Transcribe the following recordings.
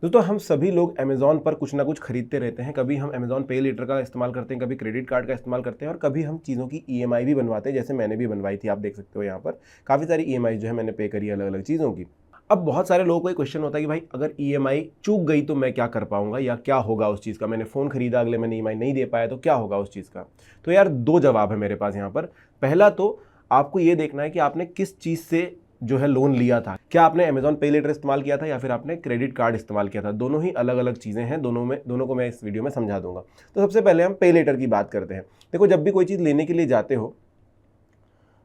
दोस्तों हम सभी लोग अमेज़ॉन पर कुछ ना कुछ खरीदते रहते हैं। कभी हम अमेज़ॉन पे लेटर का इस्तेमाल करते हैं, कभी क्रेडिट कार्ड का इस्तेमाल करते हैं और कभी हम चीज़ों की ईएमआई भी बनवाते हैं, जैसे मैंने भी बनवाई थी। आप देख सकते हो यहाँ पर काफ़ी सारी ईएमआई जो है मैंने पे करी अलग अलग चीज़ों की। अब बहुत सारे लोगों को एक क्वेश्चन होता है कि भाई अगर ईएमआई चूक गई तो मैं क्या कर पाऊंगा या क्या होगा उस चीज़ का। मैंने फ़ोन खरीदा, अगले महीने ईएमआई नहीं दे पाया तो क्या होगा उस चीज़ का। तो यार दो जवाब है मेरे पास यहाँ पर। पहला तो आपको ये देखना है कि आपने किस चीज़ से जो है लोन लिया था। क्या आपने अमेज़ॉन पे लेटर इस्तेमाल किया था या फिर आपने क्रेडिट कार्ड इस्तेमाल किया था। दोनों ही अलग अलग चीज़ें हैं, दोनों को मैं इस वीडियो में समझा दूंगा। तो सबसे पहले हम पे लेटर की बात करते हैं। देखो, जब भी कोई चीज़ लेने के लिए जाते हो,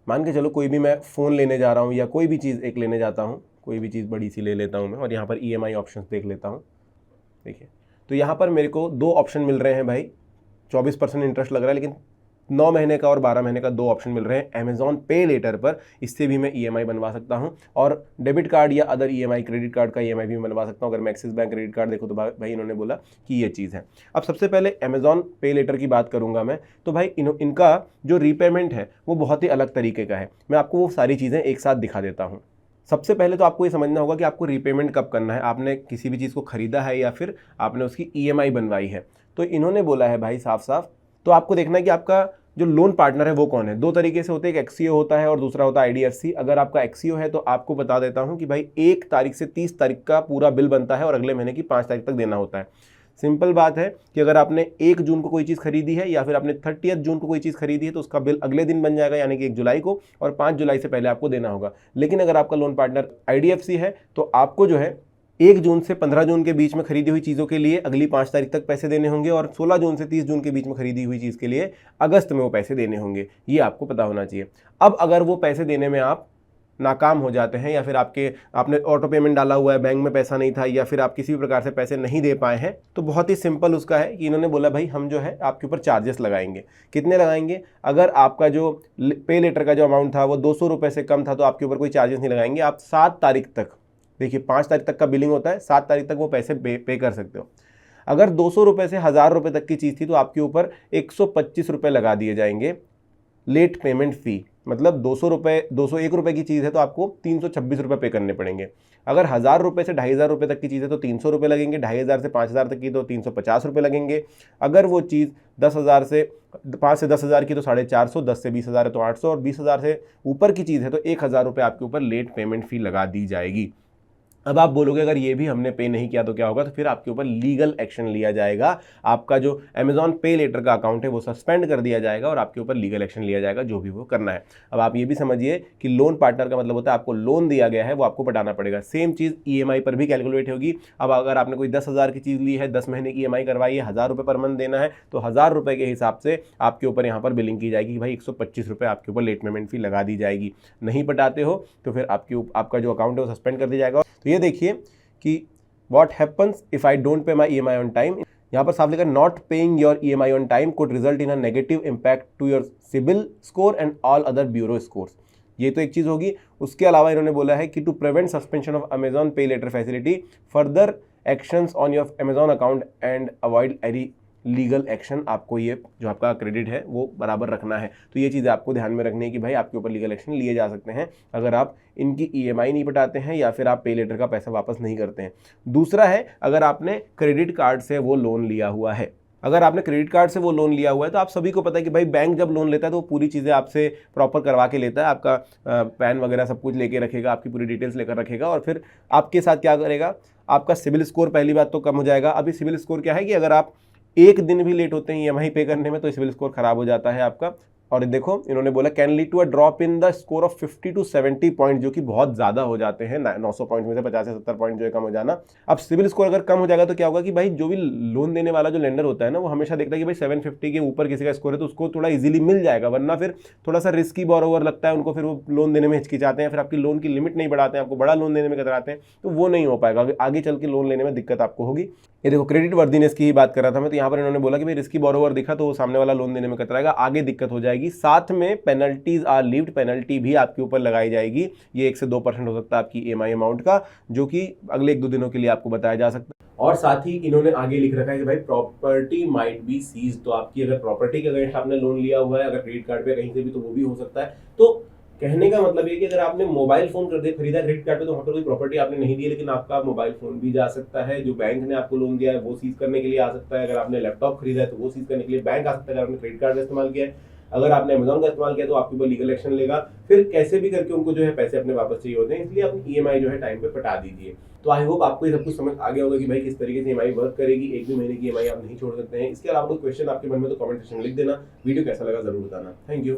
मान के चलो कोई भी मैं फ़ोन लेने जा रहा हूँ या कोई भी चीज़ एक लेने जाता हूँ, कोई भी चीज़ बड़ी सी ले लेता हूँ मैं और यहाँ पर ईएमआई ऑप्शंस देख लेता हूँ। देखिए, तो यहाँ पर मेरे को दो ऑप्शन मिल रहे हैं भाई। 24% इंटरेस्ट लग रहा है, लेकिन 9 महीने का और 12 महीने का दो ऑप्शन मिल रहे हैं अमेज़ॉन पे लेटर पर। इससे भी मैं ईएमआई बनवा सकता हूं और डेबिट कार्ड या अदर ईएमआई, क्रेडिट कार्ड का ईएमआई भी बनवा सकता हूं। अगर मैं एक्सिस बैंक क्रेडिट कार्ड देखूं तो भाई इन्होंने बोला कि ये चीज़ है। अब सबसे पहले अमेज़ॉन पे लेटर की बात करूंगा मैं, तो भाई इनका जो रीपेमेंट है वो बहुत ही अलग तरीके का है। मैं आपको वो सारी चीज़ें एक साथ दिखा देता हूँ। सबसे पहले तो आपको ये समझना होगा कि आपको रीपेमेंट कब करना है। आपने किसी भी चीज़ को खरीदा है या फिर आपने उसकी ईएमआई बनवाई है, तो इन्होंने बोला है भाई साफ साफ, तो आपको देखना है कि आपका जो लोन पार्टनर है वो कौन है। दो तरीके से होते हैं, एक एक्सीओ होता है और दूसरा होता है आईडीएफसी। अगर आपका एक्सीओ है तो आपको बता देता हूं कि भाई 1 तारीख से 30 तारीख का पूरा बिल बनता है और अगले महीने की 5 तारीख तक देना होता है। सिंपल बात है कि अगर आपने 1 जून को कोई चीज़ खरीदी है या फिर आपने 30 जून को कोई चीज़ खरीदी है तो उसका बिल अगले दिन बन जाएगा, यानी कि 1 जुलाई को, और 5 जुलाई से पहले आपको देना होगा। लेकिन अगर आपका लोन पार्टनर आईडीएफसी है तो आपको जो है 1 जून से 15 जून के बीच में खरीदी हुई चीज़ों के लिए अगली 5 तारीख तक पैसे देने होंगे और 16 जून से 30 जून के बीच में खरीदी हुई चीज़ के लिए अगस्त में वो पैसे देने होंगे। ये आपको पता होना चाहिए। अब अगर वो पैसे देने में आप नाकाम हो जाते हैं या फिर आपने ऑटो पेमेंट डाला हुआ है, बैंक में पैसा नहीं था, या फिर आप किसी भी प्रकार से पैसे नहीं दे पाए हैं, तो बहुत ही सिंपल उसका है कि इन्होंने बोला भाई हम जो है आपके ऊपर चार्जेस लगाएंगे। कितने लगाएंगे? अगर आपका जो पे लेटर का जो अमाउंट था वो 200 रुपये से कम था तो आपके ऊपर कोई चार्जेस नहीं लगाएंगे। आप 7 तारीख तक, देखिए 5 तारीख तक का बिलिंग होता है, 7 तारीख तक वो पैसे पे कर सकते हो। अगर 200 रुपये से 1000 रुपये तक की चीज़ थी तो आपके ऊपर 125 रुपये लगा दिए जाएंगे लेट पेमेंट फ़ी। मतलब 201 रुपये की चीज़ है तो आपको 326 रुपये पे करने पड़ेंगे। अगर 1000 रुपये से 2500 रुपये तक की चीज़ है तो 300 रुपये लगेंगे। 2500 से 5000 तक की तो 350 रुपये लगेंगे। अगर वो चीज़ 10,000 से 5 से 10,000 की तो 450, 10 से 20,000 है तो 800 और 20,000 से ऊपर की चीज़ है तो 1000 रुपये आपके ऊपर लेट पेमेंट फ़ी लगा दी जाएगी। अब आप बोलोगे अगर ये भी हमने पे नहीं किया तो क्या होगा? तो फिर आपके ऊपर लीगल एक्शन लिया जाएगा। आपका जो अमेज़ॉन पे लेटर का अकाउंट है वो सस्पेंड कर दिया जाएगा और आपके ऊपर लीगल एक्शन लिया जाएगा, जो भी वो करना है। अब आप ये भी समझिए कि लोन पार्टनर का मतलब होता है आपको लोन दिया गया है वो आपको पटाना पड़ेगा। सेम चीज़ ईएमआई पर भी कैलकुलेट होगी। अब अगर आपने कोई 10,000 की चीज़ ली है, 10 महीने की ईएमआई करवाई है, 1000 रुपये पर मंथ देना है, तो 1000 रुपये के हिसाब से आपके ऊपर यहाँ पर बिलिंग की जाएगी कि भाई 125 रुपये आपके ऊपर लेट पेमेंट फ़ी लगा दी जाएगी। नहीं पटाते हो तो फिर आपका जो अकाउंट है वो सस्पेंड कर दिया जाएगा। तो ये देखिए कि what happens if I don't pay my EMI on time. यहाँ पर साफ लिखा not paying your EMI on time could result in a negative impact to your CIBIL score and all other bureau scores. ये तो एक चीज़ होगी। उसके अलावा इन्होंने बोला है कि to prevent suspension of Amazon pay later facility, further actions on your Amazon account and avoid any legal action. आपको ये जो आपका क्रेडिट है वो बराबर रखना है। तो ये चीज़ें आपको ध्यान में रखनी है कि भाई आपके ऊपर लीगल एक्शन लिए जा सकते हैं अगर आप इनकी ईएमआई नहीं पटाते हैं या फिर आप पे लेटर का पैसा वापस नहीं करते हैं। दूसरा है, अगर आपने क्रेडिट कार्ड से वो लोन लिया हुआ है, अगर आपने क्रेडिट कार्ड से वो लोन लिया हुआ है तो आप सभी को पता है कि भाई बैंक जब लोन लेता है तो वो पूरी चीज़ें आपसे प्रॉपर करवा के लेता है। आपका पैन वगैरह सब कुछ लेके रखेगा, आपकी पूरी डिटेल्स लेकर रखेगा और फिर आपके साथ क्या करेगा, आपका सिबिल स्कोर पहली बात तो कम हो जाएगा। अभी सिबिल स्कोर क्या है कि अगर आप एक दिन भी लेट होते हैं ईएमआई पे करने में तो सिबिल स्कोर खराब हो जाता है आपका। और देखो इन्होंने बोला can lead to a drop in the score of 50 to 70 point, जो कि बहुत ज़्यादा हो जाते हैं। 900 पॉइंट में से 50 से 70 पॉइंट जो है कम हो जाना। अब सिविल स्कोर अगर कम हो जाएगा तो क्या होगा कि भाई जो भी लोन देने वाला जो लेंडर होता है ना, वो हमेशा देखता है कि भाई 750 के ऊपर किसी का स्कोर है तो उसको थोड़ा इजीली मिल जाएगा, वरना फिर थोड़ा सा रिस्की बोरोवर लगता है उनको, फिर वो लोन देने में हिचकिचाते हैं, फिर आपकी लोन की लिमिट नहीं बढ़ाते हैं, आपको बड़ा लोन देने में कतराते हैं, तो वो नहीं हो पाएगा। आगे चल के लोन लेने में दिक्कत आपको होगी। ये देखो क्रेडिट वर्दीनेस की ही बात कर रहा था मैं, तो यहाँ पर इन्होंने बोला कि भाई रिस्की बोरोवर दिखा तो वो सामने वाला लोन देने में कतराएगा, आगे दिक्कत हो जाएगी। साथ में पेनल्टीज आर लीव्ड, पेनल्टी भी आपके ऊपर लगाई जाएगी। ये 1 से 2% हो सकता है आपकी ईएमआई अमाउंट का, जो कि अगले 1-2 दिनों के लिए आपको बताया जा सकता है। और साथ ही इन्होंने आगे लिख रखा है कि भाई प्रॉपर्टी माइट बी सीज, तो आपकी अगर प्रॉपर्टी के अगेंस्ट आपने लोन लिया हुआ है, अगर क्रेडिट कार्ड पे कहीं से भी, तो वो भी हो सकता है। तो कहने का मतलब ये कि अगर आपने मोबाइल फोन खरीदा क्रेडिट कार्ड पे तो वहाँ पर कोई प्रॉपर्टी आपने नहीं दी है, लेकिन आपका मोबाइल फोन भी जा सकता है। जो बैंक ने आपको लोन दिया है वो सीज करने के लिए आ सकता है। अगर आपने लैपटॉप खरीदा है तो वो सीज करने के लिए बैंक आ सकता है, अगर आपने क्रेडिट कार्ड का इस्तेमाल किया है। अगर आपने अमेजोन का इस्तेमाल किया तो आपके ऊपर लीगल एक्शन लेगा, फिर कैसे भी करके उनको जो है पैसे अपने वापस चाहिए होते हैं। इसलिए अपनी ईएमआई जो है टाइम पे पटा दीजिए। तो आई होप आपको ये सब कुछ समझ आ गया होगा कि भाई किस तरीके से ईएमआई वर्क करेगी। एक भी महीने की ईएमआई आप नहीं छोड़ सकते हैं। इसके अलावा कोई क्वेश्चन आपके मन में तो कमेंट सेक्शन में लिख देना। वीडियो कैसा लगा जरूर बताना। Thank you.